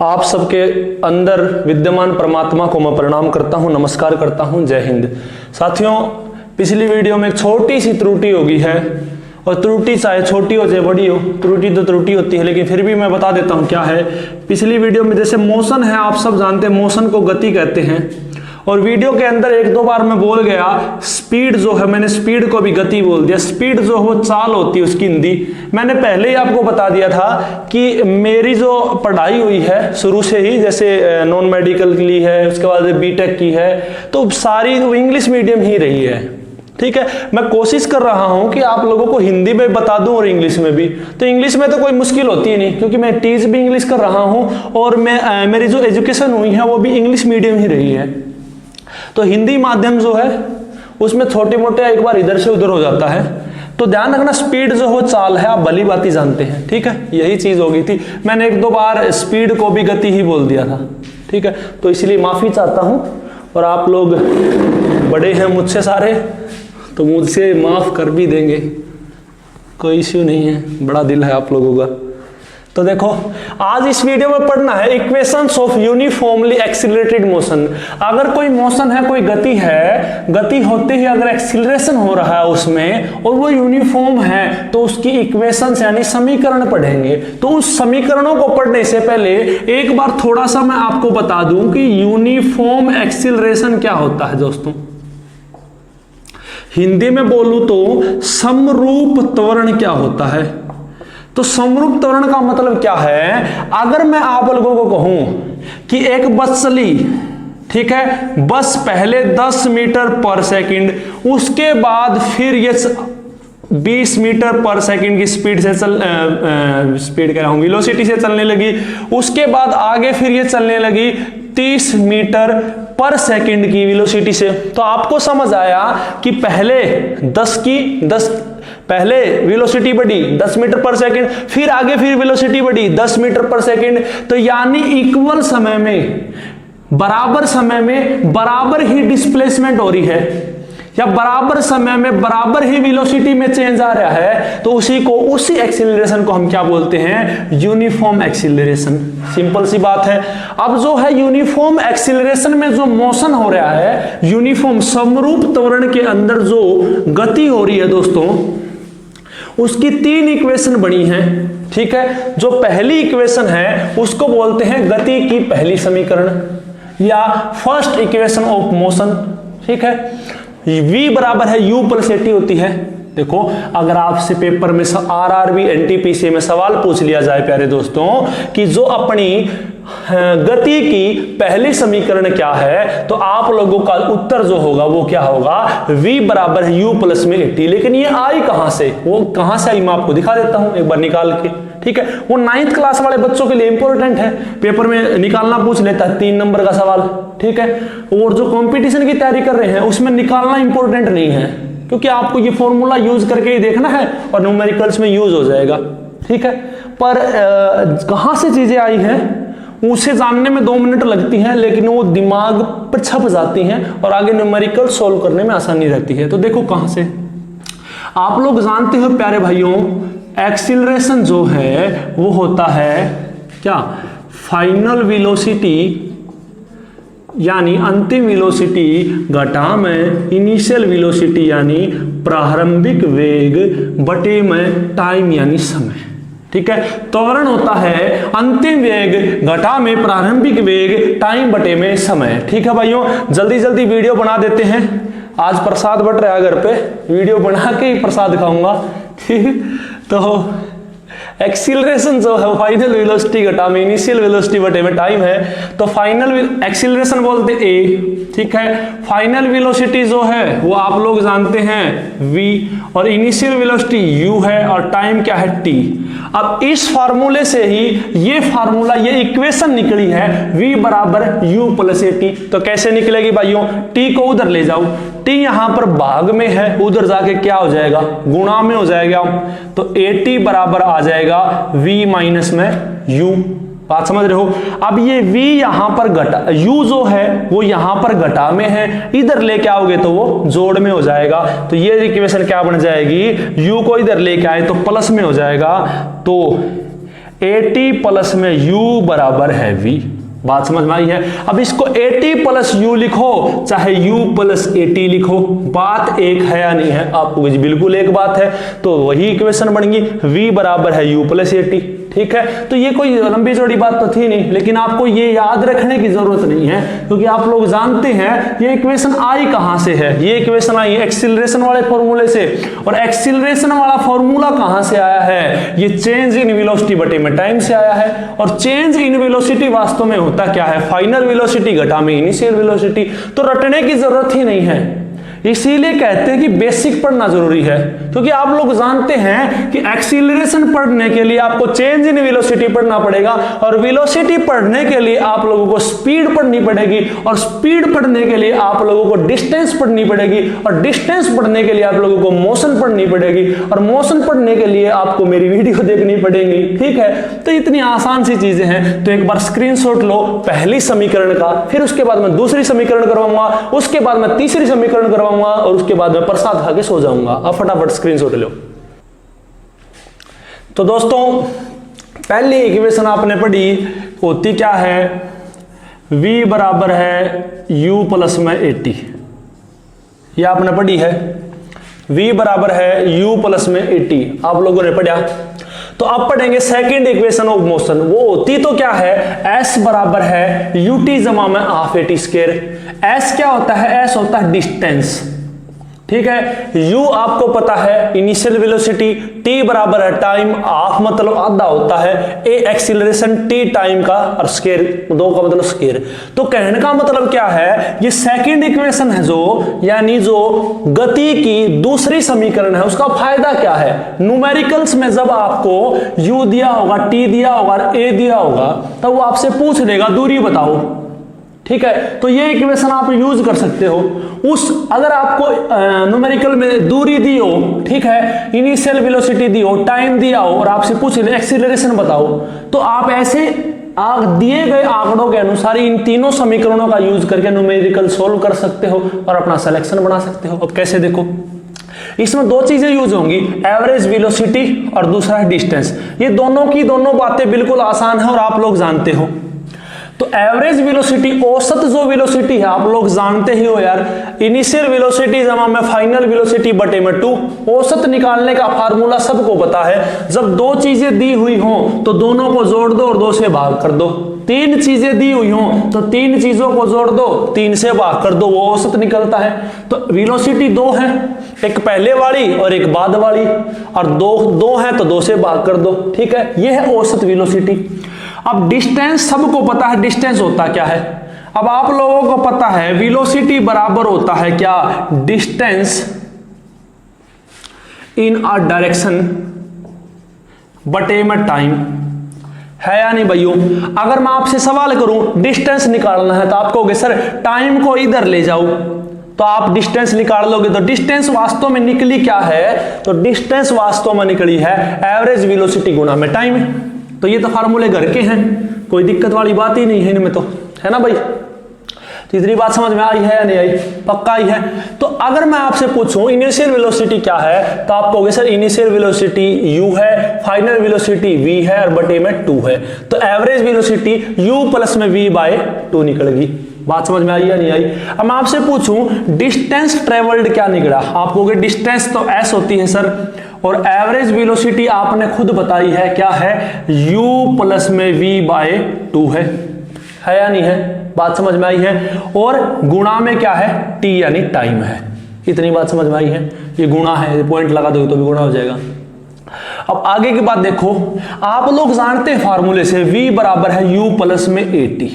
आप सबके अंदर विद्यमान परमात्मा को मैं प्रणाम करता हूं, नमस्कार करता हूं। जय हिंद। साथियों, पिछली वीडियो में एक छोटी सी त्रुटि होगी है, और त्रुटि चाहे छोटी हो चाहे बड़ी हो, त्रुटि तो त्रुटि होती है, लेकिन फिर भी मैं बता देता हूं क्या है। पिछली वीडियो में जैसे मोशन है, आप सब जानते हैं मोशन को गति कहते हैं, और वीडियो के अंदर एक दो बार मैं बोल गया स्पीड जो है, मैंने स्पीड को भी गति बोल दिया। स्पीड जो है वो चाल होती है उसकी हिंदी। मैंने पहले ही आपको बता दिया था कि मेरी जो पढ़ाई हुई है शुरू से ही, जैसे नॉन मेडिकल की है, उसके बाद बीटेक की है, तो सारी इंग्लिश मीडियम ही रही है। ठीक है, मैं कोशिश कर रहा हूं कि आप लोगों को हिंदी में बता दूं और इंग्लिश में भी। तो इंग्लिश में तो कोई मुश्किल होती ही नहीं, क्योंकि मैं टीच भी इंग्लिश कर रहा हूं, और मैं मेरी जो एजुकेशन हुई है वो भी इंग्लिश मीडियम ही रही है। तो हिंदी माध्यम जो है उसमें छोटे मोटे एक बार इधर से उधर हो जाता है, तो ध्यान रखना स्पीड जो हो चाल है, आप भली बात जानते हैं। ठीक है, यही चीज हो गई थी, मैंने एक दो बार स्पीड को भी गति ही बोल दिया था। ठीक है, तो इसलिए माफी चाहता हूं, और आप लोग बड़े हैं मुझसे सारे, तो मुझसे माफ कर भी देंगे, कोई इश्यू नहीं है, बड़ा दिल है आप लोगों का। तो देखो, आज इस वीडियो में पढ़ना है equations of uniformly accelerated motion. अगर कोई मोशन है, कोई गति है, गति होते ही अगर एक्सीलरेशन हो रहा है उसमें, और वो यूनिफॉर्म है, तो उसकी इक्वेशंस यानी समीकरण पढ़ेंगे। तो उस समीकरणों को पढ़ने से पहले एक बार थोड़ा सा मैं आपको बता दूं कि यूनिफॉर्म एक्सीलरेशन क्या होता है। दोस्तों, हिंदी में बोलूं तो समरूप त्वरण क्या होता है। तो समरूप त्वरण का मतलब क्या है? अगर मैं आप लोगों को कहूं कि एक बस चली, ठीक है, बस पहले 10 मीटर पर सेकंड, उसके बाद फिर ये 20 मीटर पर सेकंड की स्पीड से स्पीड कह रहा हूं, वेलोसिटी से चलने लगी, उसके बाद आगे फिर ये चलने लगी 30 मीटर पर सेकंड की वेलोसिटी से। तो आपको समझ आया कि पहले वेलोसिटी बढ़ी 10 मीटर पर सेकंड, फिर आगे फिर वेलोसिटी बढ़ी 10 मीटर पर सेकंड। तो यानी इक्वल समय में, बराबर समय में बराबर ही डिस्प्लेसमेंट हो रही है, या बराबर समय में बराबर ही वेलोसिटी में चेंज आ रहा है, तो उसी एक्सीलरेशन को हम क्या बोलते हैं? Uniform acceleration. सिंपल सी बात है। अब जो है यूनिफॉर्म एक्सीलरेशन में जो मोशन हो रहा है, यूनिफॉर्म समरूप त्वरण के अंदर जो गति हो रही है दोस्तों, उसकी 3 इक्वेशन बनी हैं। ठीक है, जो पहली इक्वेशन है उसको बोलते हैं गति की पहली समीकरण, या फर्स्ट इक्वेशन ऑफ मोशन। ठीक है, v बराबर है u प्लस टी होती है। देखो, अगर आपसे पेपर में आरआरबी एनटीपीसी में सवाल पूछ लिया जाए प्यारे दोस्तों कि जो अपनी गति की पहली समीकरण क्या है, तो आप लोगों का उत्तर जो होगा वो क्या होगा? v बराबर है u प्लस में टी। लेकिन ये आई कहां से, वो कहां से आई मैं आपको दिखा देता हूं एक बार निकाल के। ठीक है, वो 9th क्लास वाले बच्चों के लिए इंपॉर्टेंट है, पेपर में निकालना पूछ लेता है 3 नंबर का सवाल। ठीक है, और जो कंपटीशन की तैयारी कर रहे हैं उसमें निकालना इंपॉर्टेंट नहीं है, क्योंकि आपको ये फॉर्मूला यूज करके ही देखना है और न्यूमेरिकल्स में यूज हो जाएगा। ठीक है, पर कहां से चीजें आई हैं उसे जानने में 2 मिनट लगती हैं, लेकिन वो दिमाग पर छप जाती हैं और आगे न्यूमेरिकल सोल्व करने में आसानी रहती है। तो देखो कहां से, आप लोग जानते हो प्यारे भाइयों, एक्सीलरेशन जो है वो होता है क्या? फाइनल वेलोसिटी यानी अंतिम वेलोसिटी घटा में इनिशियल वेलोसिटी यानी प्रारंभिक वेग बटे में टाइम यानी समय। ठीक है, त्वरण होता है अंतिम वेग घटा में प्रारंभिक वेग टाइम बटे में समय। ठीक है भाइयों, जल्दी जल्दी वीडियो बना देते हैं। आज प्रसाद बट रहा है घर पे, वीडियो बना के ही प्रसाद खाऊंगा। ठीक, तो एक्सीलरेशन जो है फाइनल वेलोसिटी घटा में इनिशियल वेलोसिटी बटे में टाइम है। तो फाइनल एक्सीलरेशन बोलते ए। ठीक है, फाइनल वेलोसिटी जो है वो आप लोग जानते हैं v, और इनिशियल वेलोसिटी u है, और टाइम क्या है t। अब इस फार्मूले से ही ये फार्मूला, ये इक्वेशन निकली है v बराबर u प्लस टी। तो कैसे निकलेगी भाइयों? t को उधर ले जाओ, t यहां पर भाग में है, उधर जाके क्या हो जाएगा? गुणा में हो जाएगा। तो at बराबर आ जाएगा v माइनस में u। बात समझ रहे हो? अब ये v यहां पर घटा, u जो है वो यहां पर घटा में है, इधर लेके आओगे तो वो जोड़ में हो जाएगा। तो ये इक्वेशन क्या बन जाएगी? u को इधर लेके आए तो प्लस में हो जाएगा। तो 80 प्लस में u बराबर है v। बात समझ में आई है। अब इसको 80 प्लस u लिखो चाहे u प्लस 80 लिखो, बात एक है या नहीं है? आपको बिल्कुल एक बात है। तो वही इक्वेशन बन गई, v बराबर है u प्लस 80। ठीक है, तो ये कोई लंबी चौड़ी बात तो थी नहीं, लेकिन आपको ये याद रखने की जरूरत नहीं है, क्योंकि आप लोग जानते हैं ये इक्वेशन आई कहां से है। ये इक्वेशन आई है एक्सीलरेशन वाले फॉर्मूले से, और एक्सीलरेशन वाला फॉर्मूला कहां से आया है? ये चेंज इन वेलोसिटी बटे में टाइम से आया है। और चेंज इन वेलोसिटी वास्तव में होता क्या है? फाइनल वेलोसिटी घटा में इनिशियल वेलोसिटी। तो रटने की जरूरत ही नहीं है। इसीलिए कहते हैं कि बेसिक पढ़ना जरूरी है, क्योंकि आप लोग जानते हैं कि एक्सीलरेशन पढ़ने के लिए आपको चेंज इन वेलोसिटी पढ़ना पड़ेगा, और वेलोसिटी पढ़ने के लिए आप लोगों को स्पीड पढ़नी पड़ेगी, और स्पीड पढ़ने के लिए आप लोगों को डिस्टेंस पढ़नी पड़ेगी, और डिस्टेंस पढ़ने के लिए आप लोगों को मोशन पढ़नी पड़ेगी, और मोशन पढ़ने के लिए आपको मेरी वीडियो देखनी पड़ेगी। ठीक है, तो इतनी आसान सी चीजें हैं। तो एक बार स्क्रीनशॉट लो पहली समीकरण का, फिर उसके बाद मैं दूसरी समीकरण करवाऊंगा, उसके बाद मैं तीसरी समीकरण करवाऊंगा, और उसके बाद मैं प्रसाद खा के सो जाऊंगा। अब फटाफट स्क्रीनशॉट लो। तो दोस्तों पहली इक्वेशन आपने पढ़ी होती क्या है? v बराबर है u प्लस में 80। ये आपने पढ़ी है, v बराबर है u प्लस में 80, आप लोगों ने पढ़ा। तो अब पढ़ेंगे सेकंड इक्वेशन ऑफ मोशन। वो होती तो क्या है? s बराबर है ut जमा में हाफ at स्क्वायर। s क्या होता है? s होता है डिस्टेंस। ठीक है, u आपको पता है इनिशियल वेलोसिटी, t बराबर है टाइम, हाफ मतलब आधा होता है, a एक्सीलरेशन, t टाइम का, और स्क्वायर दो का मतलब स्क्वायर। तो कहने का मतलब क्या है? ये सेकंड इक्वेशन है जो, यानी जो गति की दूसरी समीकरण है, उसका फायदा क्या है? न्यूमेरिकल्स में जब आपको u दिया होगा, t दिया होगा, a दिया होगा, तब वो आपसे पूछ लेगा दूरी बताओ। ठीक है, तो ये इक्वेशन आप यूज कर सकते हो। अगर आपको न्यूमेरिकल में दूरी दी हो, ठीक है, इनिशियल वेलोसिटी दी हो, टाइम दिया हो, और आपसे पूछ ले एक्सीलरेशन बताओ, तो आप ऐसे दिए गए आंकड़ों के अनुसार इन तीनों समीकरणों का यूज करके न्यूमेरिकल सोल्व कर सकते हो और अपना सिलेक्शन बना सकते हो। अब कैसे? देखो, इसमें दो चीजें यूज होंगी, एवरेज वेलोसिटी और दूसरा है डिस्टेंस। ये दोनों की दोनों बातें बिल्कुल आसान है और आप लोग जानते हो। तो एवरेज वेलोसिटी, औसत जो वेलोसिटी है, आप लोग जानते ही हो यार, इनिशियल वेलोसिटी जमा में फाइनल वेलोसिटी बटे में 2। औसत निकालने का फार्मूला सबको पता है। जब दो चीजें दी हुई हो तो दोनों को जोड़ दो और 2 से भाग कर दो। तीन चीजें दी हुई हो तो तीन चीजों को जोड़ दो, 3 से भाग कर दो, वो औसत निकलता है। तो वेलोसिटी 2 है, एक पहले वाली और एक बाद वाली, और दो है तो 2 से भाग कर दो। ठीक है, ये है औसत वेलोसिटी। अब डिस्टेंस सबको पता है, डिस्टेंस होता क्या है? अब आप लोगों को पता है वेलोसिटी बराबर होता है क्या? डिस्टेंस इन अ डायरेक्शन बटे में टाइम, है या नहीं भाइयों? अगर मैं आपसे सवाल करूं डिस्टेंस निकालना है, तो आप कहोगे सर टाइम को इधर ले जाओ, तो आप डिस्टेंस निकाल लोगे। तो डिस्टेंस वास्तव में निकली क्या है? तो डिस्टेंस वास्तव में निकली है एवरेज वेलोसिटी गुणा में टाइम। तो ये तो फार्मूले घर के हैं, कोई दिक्कत वाली बात ही नहीं है इनमें, तो है ना भाई? तो इतनी बात समझ में आई है या नहीं आई? पक्का आई है। तो अगर मैं आपसे पूछूं इनिशियल वेलोसिटी क्या है, तो आप कहोगे सर इनिशियल वेलोसिटी u है, फाइनल वेलोसिटी v है, और बटे में 2 है। तो एवरेज वेलोसिटी u प्लस में v बाय 2 निकल गई। बात समझ में आई या नहीं आई? अब मैं आपसे पूछूं डिस्टेंस ट्रेवल्ड क्या निकला, आप कहोगे डिस्टेंस तो s होती है सर, और एवरेज वेलोसिटी आपने खुद बताई है क्या है? u प्लस में v बाय 2 है या नहीं है? बात समझ में आई है। और गुणा में क्या है? t यानी टाइम है। इतनी बात समझ में आई है? ये गुणा है, पॉइंट लगा दो तो भी गुणा हो जाएगा। अब आगे की बात देखो, आप लोग जानते हैं फार्मूले से v बराबर है u प्लस में 80।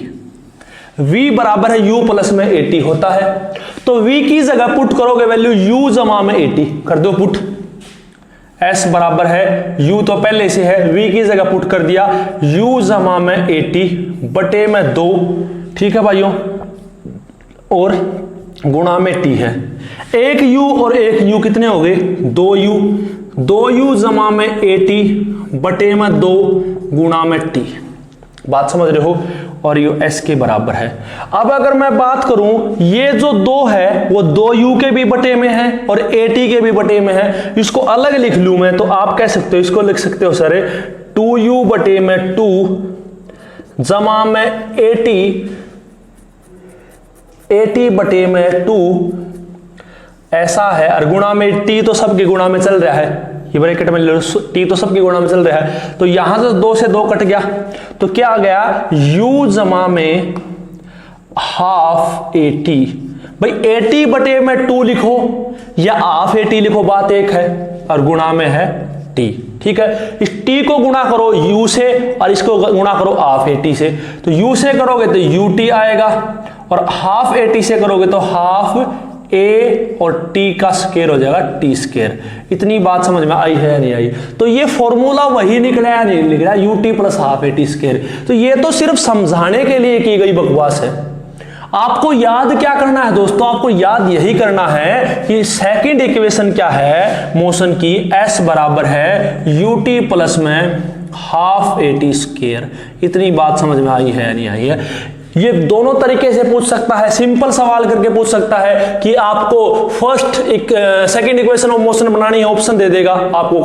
v बराबर है u प्लस में 80 होता है। तो v की जगह पुट करोगे वैल्यू u जमा में 80 कर दो पुट। s बराबर है u तो पहले से है, v की जगह पुट कर दिया u जमा में 80 बटे में 2। ठीक है भाइयों, और गुणा में t है। एक u और एक u कितने हो गए? 2u जमा में 80 बटे में 2 गुणा में t। बात समझ रहे हो? और ये s के बराबर है। अब अगर मैं बात करूं, ये जो 2 है वो 2u के भी बटे में है और 80 के भी बटे में है। इसको अलग लिख लूं मैं, तो आप कह सकते हो, इसको लिख सकते हो सर 2u बटे में 2 जमा में 80 बटे में 2 ऐसा है, और गुणा में t तो सबके गुणा में चल रहा है, ये ब्रैकेट में t तो सबके गुणा में चल रहा है, तो यहां से 2 से 2 कट गया, तो क्या आ गया u जमा में हाफ 80। भाई 80 बटे में 2 लिखो या हाफ 80 लिखो, बात एक है, और गुणा में है t। ठीक है, इस t को गुणा करो u से और इसको गुणा करो हाफ 80 से, तो u से करोगे तो ut आएगा, और हाफ 80 से करोगे तो हाफ a और t का स्क्वायर हो जाएगा t स्क्वायर। इतनी बात समझ में आई है या नहीं आई? तो ये फॉर्मूला वही निकला या नहीं निकला, ut plus half a t square. तो ये तो सिर्फ समझाने के लिए की गई बकवास है। आपको याद क्या करना है दोस्तों? आपको याद यही करना है कि सेकंड इक्वेशन क्या है मोशन की, s बराबर है ut प्लस में हाफ a t स्क्वायर। इतनी बात समझ में आई है या नहीं आई है? ये दोनों तरीके से पूछ सकता है, सिंपल सवाल करके पूछ सकता है कि आपको first second equation of motion बनानी है, ऑप्शन दे देगा, आपको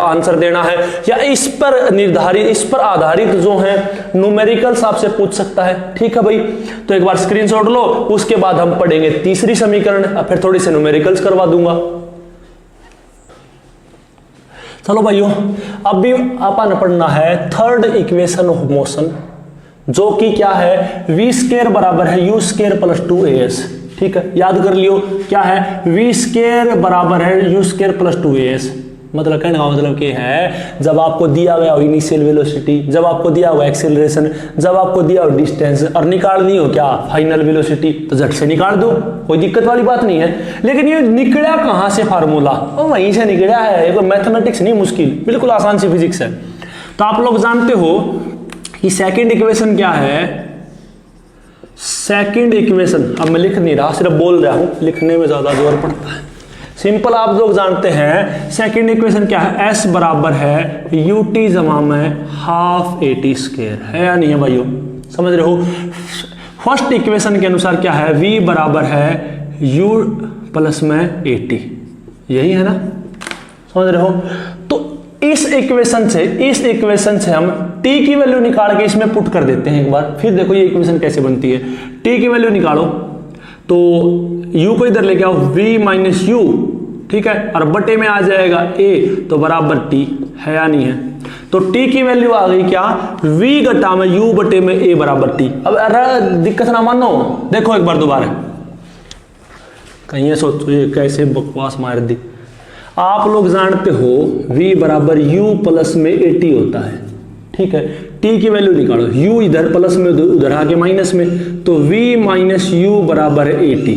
आंसर देना है, या इस पर आधारित जो है न्यूमेरिकल्स आपसे पूछ सकता है। ठीक है भाई, तो एक बार स्क्रीनशॉट लो, उसके बाद हम पढ़ेंगे तीसरी समीकरण, फिर थोड़ी सी न्यूमेरिकल्स करवा दूंगा। चलो भाइयों, अब भी अपन पढ़ना है थर्ड इक्वेशन ऑफ मोशन, जो कि क्या है v स्क्वायर बराबर है u स्क्वायर प्लस 2as। ठीक है, याद कर लियो क्या है, v स्क्वायर बराबर है u स्क्वायर प्लस 2as। मतलब कहने का मतलब क्या है, जब आपको दिया गया हो इनिशियल वेलोसिटी, जब आपको दिया हुआ एक्सेलरेशन, जब आपको दिया हो डिस्टेंस, और निकालनी हो क्या फाइनल वेलोसिटी, तो झट से निकाल दो, कोई दिक्कत वाली बात नहीं है। लेकिन ये निकला कहाँ से फार्मूला? वो वहीं से निकला है, ये कोई मैथमेटिक्स नहीं मुश्किल, बिल्कुल आसान सी फिजिक्स है। तो आप लोग जानते हो कि सेकंड इक्वेशन क्या है, सेकंड इक्वेशन, अब मैं लिख नहीं रहा, सिर्फ बोल रहा हूं, लिखने में ज्यादा जोर पड़ता है। सिंपल आप लोग जानते हैं सेकंड इक्वेशन क्या है, s बराबर है ut जमा में हाफ a t स्क्वायर, है या नहीं है भाइयों? समझ रहे हो? फर्स्ट इक्वेशन के अनुसार क्या है, v बराबर है u प्लस में a t, यही है ना? समझ रहे हो? तो इस इक्वेशन से हम t की वैल्यू निकाल के इसमें पुट कर देते हैं एक बार, फिर देखो ये इक्वेशन कैसे बनती है। t की वैल्यू निकालो तो u को इधर लेके आओ, v माइनस u, ठीक है, और बटे में आ जाएगा a, तो बराबर t, है या नहीं है? तो t की वैल्यू आ गई क्या, v घटा में u बटे में a बराबर t। अब अरे दिक्कत ना मानो, देखो एक बार दोबारा, कहीं सोचो ये कैसे बकवास मार दी। आप लोग जानते हो v बराबर u प्लस में 80 होता है। ठीक है, t की वैल्यू निकालो, u इधर प्लस में उधर आके माइनस में, तो v माइनस u बराबर है 80।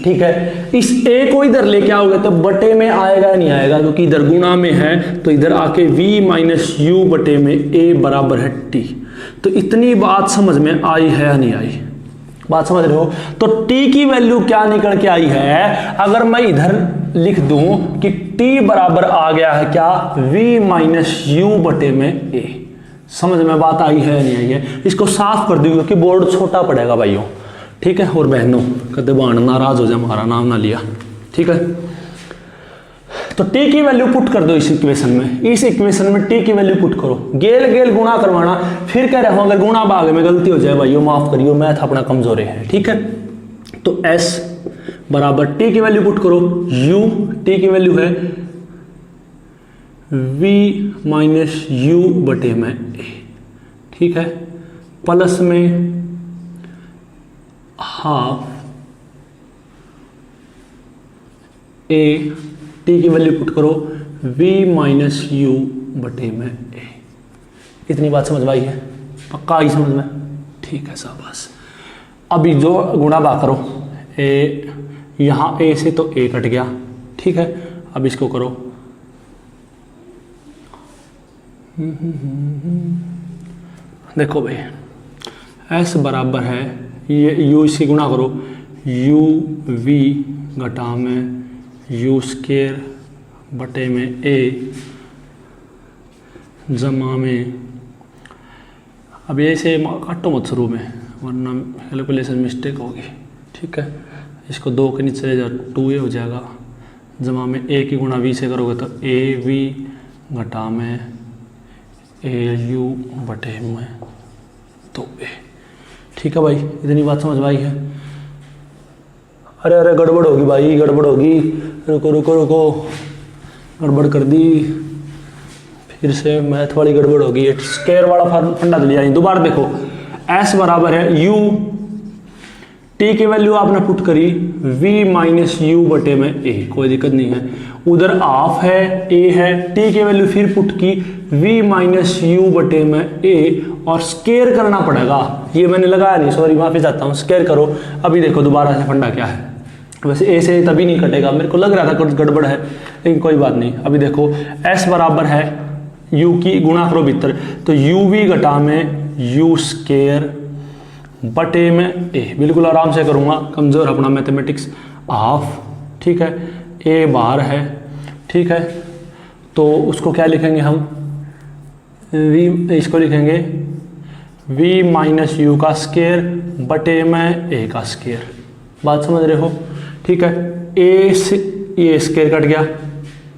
ठीक है, इस a को इधर लेके आओगे तो बटे में आएगा या नहीं आएगा, क्योंकि इधर गुणा में है, तो इधर आके v माइनस u बटे में a बराबर है t। तो इतनी बात समझ में आई है या नहीं आई? बात समझ रहे हो? तो t की वैल्यू क्या निकल के आई है, अगर मैं इधर लिख दूं कि t बराबर आ गया है क्या, v माइनस u बटे में a। समझ में बात आई है नहीं आई है? इसको साफ कर दूंगा क्योंकि बोर्ड छोटा पड़ेगा भाइयों। ठीक है, और बहनों कदे बहन नाराज हो जाए, हमारा नाम ना लिया। ठीक है, तो t की वैल्यू पुट कर दो इस इक्वेशन में, इस इक्वेशन में t की वैल्यू पुट करो, गेल गेल गुणा करवाना, फिर कह रहा हूं अगर गुणा भाग में गलती हो जाए भाइयों माफ करियो, मैथ अपना कमजोर है। ठीक है, तो s बराबर t की वैल्यू पुट करो, u t की वैल्यू है v माइनस u बटे में a। ठीक है, प्लस में हाफ a, t की वैल्यू पुट करो v माइनस u बटे में a। इतनी बात समझ में आई है? पक्का आई समझ में? ठीक है, शाबाश। अभी जो गुणा भाग करो, a यहाँ a से तो a कट गया। ठीक है, अब इसको करो, देखो भाई s बराबर है, ये u इसी गुणा करो, u v घटा में u स्क्वायर बटे में a जमा में, अब ऐसे काटो मत शुरू में वरना कैलकुलेशन मिस्टेक होगी। ठीक है, इसको 2 के नीचे ले जाओ, 2a हो जाएगा, जमा में a की गुणा v से करोगे तो a v घटा में AU बटे में 2A। ठीक है भाई, इतनी बात समझ में आई है। अरे अरे गड़बड़ होगी भाई, गड़बड़ होगी, रुको रुको रुको, गड़बड़ कर दी फिर से, मैथ वाली गड़बड़ होगी। स्क्वायर वाला फंडा लिया नहीं। दोबारा देखो, S बराबर है U, T की वैल्यू आपने पुट करी V माइनस U बटे में A, कोई दिक्कत नहीं है। उधर हाफ है, A है, T की वैल्यू फिर पुट की V माइनस U बटे में A, और स्क्वायर करना पड़ेगा। ये मैंने लगाया नहीं, सॉरी माफी चाहता हूँ, स्क्वायर करो। अभी देखो दोबारा से फंडा क्या है। वैसे ए से तभी नहीं कटेगा, मेरे को लग रहा था कुछ गड़बड़ है, लेकिन कोई बात नहीं। अभी देखो S बराबर है U की गुणा करो भीतर, तो UV घटा में U स्क्वायर बटे में A, बिल्कुल आराम से करूँगा, कमज़ोर अपना मैथमेटिक्स। हाफ, ठीक है, A बाहर है, ठीक है, तो उसको क्या लिखेंगे हम, V, इसको लिखेंगे V माइनस U का स्क्वायर बटे में A का स्क्वायर। बात समझ रहे हो? ठीक है, A से ये स्क्वायर कट गया,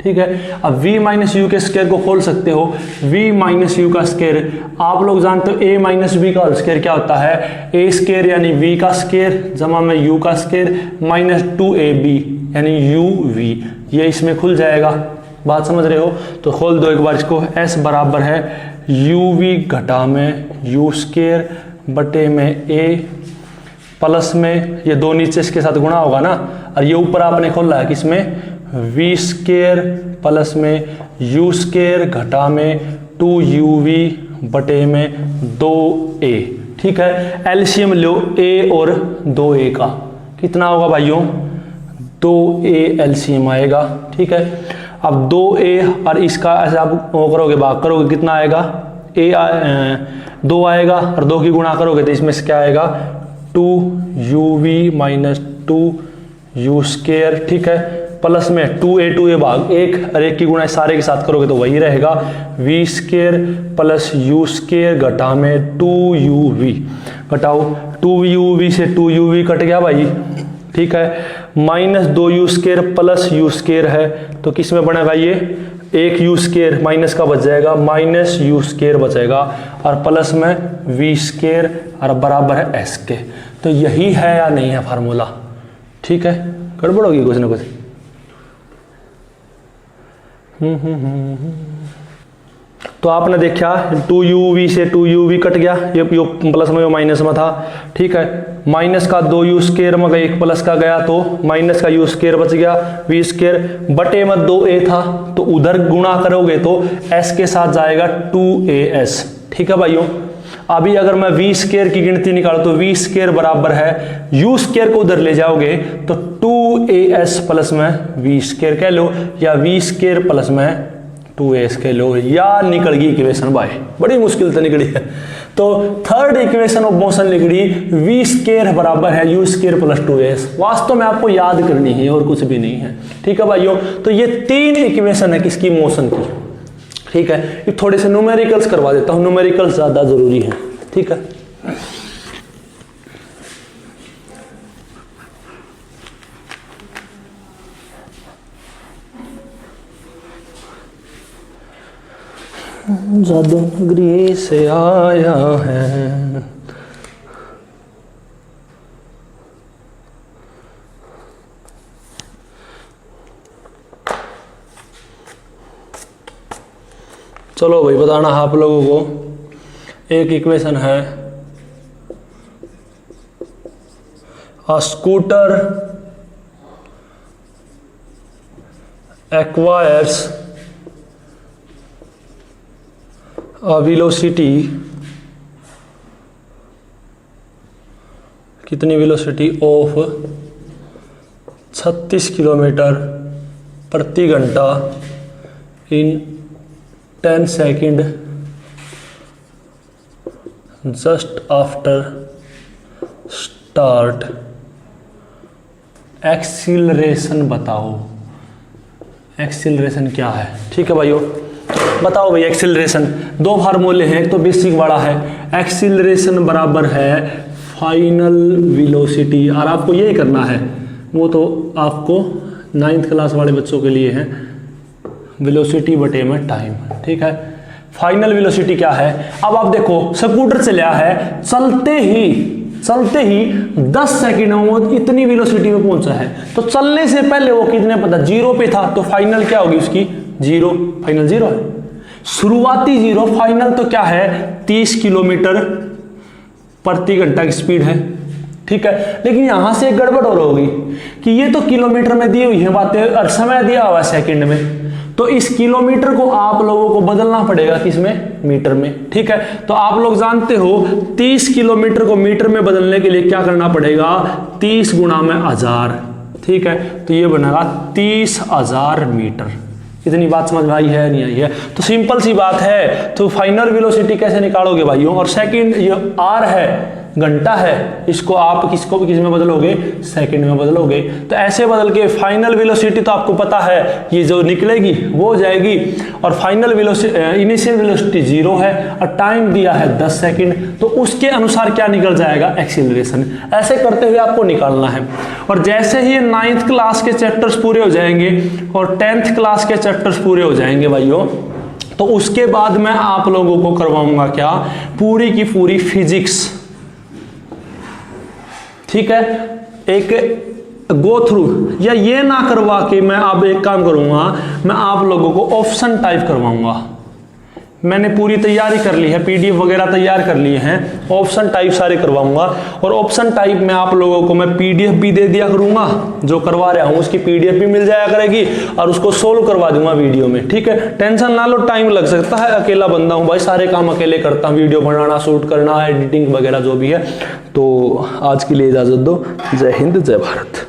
ठीक है। अब V माइनस यू के स्क्वायर को खोल सकते हो, V माइनस यू का स्क्वायर, आप लोग जानते हो A माइनस बी का होल स्क्वायर क्या होता है, A स्क्वायर यानी V का स्क्वायर जमा में U का स्क्वायर माइनस 2AB यानी UV, ये इसमें खुल जाएगा। बात समझ रहे हो? तो खोल दो एक बार इसको। S बराबर है UV घटा में U स्क्वायर बटे में A प्लस में ये दो नीचे इसके साथ गुणा होगा ना, और ये ऊपर आपने खोला है किसमें, V स्क्वायर प्लस में U स्क्वायर घटा में 2UV बटे में 2A। ठीक है, एलसीएम लो A और 2A का, कितना होगा भाइयों, 2A एलसीएम आएगा। ठीक है, अब 2A और इसका ऐसे आप वो करोगे, भाग करोगे, कितना आएगा, 2 आएगा, और 2 की गुणा करोगे तो इसमें से क्या आएगा, 2UV माइनस 2U स्क्वायर। ठीक है, प्लस में 2A भाग 1 और 1 की गुणा सारे के साथ करोगे तो वही रहेगा, V square plus U square घटा में 2UV, घटाओ 2UV से 2UV कट गया भाई। ठीक है, minus 2U square plus U square है, तो किस में बनेगा ये, एक U स्क्वायर माइनस का बच जाएगा, माइनस U स्क्वायर बचेगा, और प्लस में V स्क्वायर और बराबर है S के। तो यही है या नहीं है फार्मूला? ठीक है, गड़बड़ होगी कुछ ना कुछ। तो आपने देखा 2UV से 2UV कट गया, ये प्लस में माइनस में था। ठीक है, माइनस का 2U स्क्वायर में एक प्लस का गया तो माइनस का U स्क्वायर बच गया, V स्क्वायर बटे में 2A था, तो उधर गुणा करोगे तो S के साथ जाएगा 2AS। ठीक है भाइयों, अभी अगर मैं V स्क्वायर की गिनती निकालूं तो V स्क्वायर बराबर है, U स्क्वायर को उधर ले जाओगे तो 2AS प्लस में V स्क्वायर कह लो, या V स्क्वायर प्लस में 2AS कह लो, या निकल गई इक्वेशन बाय, बड़ी मुश्किल से निकली है। तो थर्ड इक्वेशन ऑफ मोशन निकली, V स्क्वायर बराबर है U स्क्वायर प्लस 2AS। वास्तव में आपको याद करनी है और कुछ भी नहीं है। ठीक है भाइयों, तो ये 3 इक्वेशन है किसकी, मोशन की। ठीक है, ये थोड़े से न्यूमेरिकल्स करवा देता हूं, न्यूमेरिकल्स ज्यादा जरूरी है। ठीक है, जादू नगरी से आया है, चलो भाई बताना आप लोगों को। एक इक्वेशन है, a scooter acquires a velocity, कितनी वेलोसिटी ऑफ 36 किलोमीटर प्रति घंटा इन 10 second just after start. Acceleration बताओ, एक्सीलरेशन क्या है। ठीक है भाइयों, बताओ भाई एक्सीलरेशन। दो फार्मूले हैं, एक तो बेसिक वाला है, एक्सीलरेशन बराबर है फाइनल वेलोसिटी, और आपको यही करना है, वो तो आपको 9th क्लास वाले बच्चों के लिए है, वेलोसिटी बटे में टाइम। ठीक है, फाइनल वेलोसिटी क्या है। अब आप देखो स्कूटर चला है, चलते ही 10 सेकंड में वो इतनी वेलोसिटी में पहुंचा है, तो चलने से पहले वो कितने पता 0 पे था, तो फाइनल क्या होगी उसकी 0, फाइनल 0 है, शुरुआती 0, फाइनल तो क्या है 30 किलोमीटर प्रति घंटा की स्पीड है, ठीक है। लेकिन यहां से एक गड़बड़ और होगी कि ये तो किलोमीटर में दी हुई है बातें और समय दिया हुआ है सेकंड में, तो इस किलोमीटर को आप लोगों को बदलना पड़ेगा किसमें, मीटर में, ठीक है। तो आप लोग जानते हो 30 किलोमीटर को मीटर में बदलने के लिए क्या करना पड़ेगा, 30 गुणा में 1000, ठीक है। तो ये बनेगा 30,000 मीटर। इतनी बात समझ में आई है नहीं आई है। तो सिंपल सी बात है, तो फाइनल वेलोसिटी कैसे निकालोगे भाइयों, और सेकंड ये आर है, घंटा है, इसको आप किस में बदलोगे, सेकंड में बदलोगे। तो ऐसे बदल के फाइनल वेलोसिटी तो आपको पता है ये जो निकलेगी वो हो जाएगी, और फाइनल वेलोसिटी इनिशियल वेलोसिटी 0 है और टाइम दिया है 10 सेकंड, तो उसके अनुसार क्या निकल जाएगा, एक्सीलरेशन। ऐसे करते हुए आपको निकालना है। और जैसे ही 9th क्लास के चैप्टर्स पूरे हो जाएंगे और 10th क्लास के चैप्टर्स पूरे हो जाएंगे भाइयों, तो उसके बाद मैं आप लोगों को करवाऊंगा क्या, पूरी की पूरी फिजिक्स, ठीक है, एक गो थ्रू। या ये ना करवा के मैं अब एक काम करूंगा, मैं आप लोगों को ऑप्शन टाइप करवाऊंगा। मैंने पूरी तैयारी कर ली है, पीडीएफ वगैरह तैयार कर लिए हैं, ऑप्शन टाइप सारे करवाऊंगा। और ऑप्शन टाइप में आप लोगों को मैं पीडीएफ भी दे दिया करूंगा, जो करवा रहा हूं उसकी पीडीएफ भी मिल जाया करेगी, और उसको सोल्व करवा दूंगा वीडियो में, ठीक है। टेंशन ना लो, टाइम लग सकता है, अकेला बंदा हूं भाई, सारे काम अकेले करता हूं, वीडियो बनाना, शूट करना, एडिटिंग वगैरह जो भी है। तो आज के लिए इजाजत दो। जय हिंद, जय भारत।